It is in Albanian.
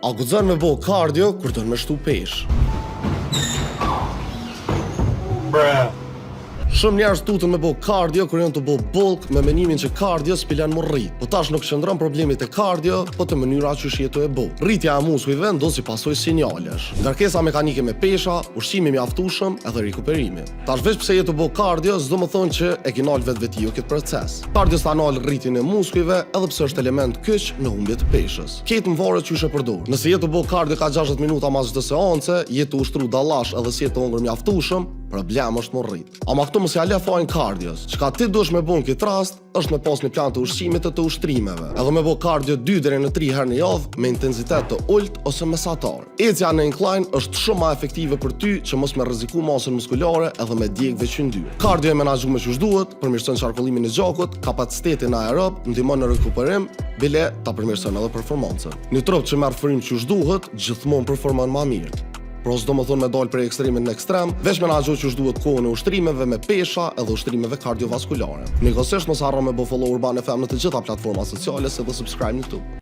A guxon me bo kardio kur don me shtu pesh? Shumë njerëz tutën me bo kardio kur janë të bo bulk me menimin që kardio s'pilan më rrit. Po tash nuk qëndron problemi te kardio, po te mënyra që jetu e bo. Rritja e muskujve ndodh si pasojë sinjalesh. Ngarkesa mekanike me pesha, ushqimi mjaftueshëm edhe rikuperimi. Tash veç pse jetu bo kardio, s'do më thonë që e kinal vetvetiu këtë proces. Kardio stanal rritjen e muskujve edhe pse është element kyç në humbje të peshës. Ketë më varet çysh e përdor. Nëse jetu bo kardio ka 60 minuta mas çdo seance, jetu ushtru dallash edhe si jetu hongër mjaftueshëm, problem është më rrit. Ama këtu mos ja le fajin kardios. Çka ti duhesh me bën këtë rast është me pas një plan të ushqimit e të ushtrimeve. Edhe me bë kardio 2 deri në 3 herë në javë me intensitet të ulët ose mesatar. Ecja në incline është shumë më efektive për ty që mos me rreziku masën muskulare edhe me djegë veçyndyr. Kardio e menaxhuar me çush duhet, përmirëson qarkullimin e gjakut, kapacitetin aerob, ndihmon në rikuperim, bile ta përmirëson edhe performancën. Një trup që merr frymë çush duhet, gjithmonë performon më mirë. Pro s'do më thonë me dalë prej ekstremit në ekstrem, veç menaxho që duhet kohën e ushtrimeve me pesha edhe ushtrimeve kardiovaskulare. Nikosisht mos harro me follow Urban FM në të gjitha platformat sociale se dhe subscribe në YouTube.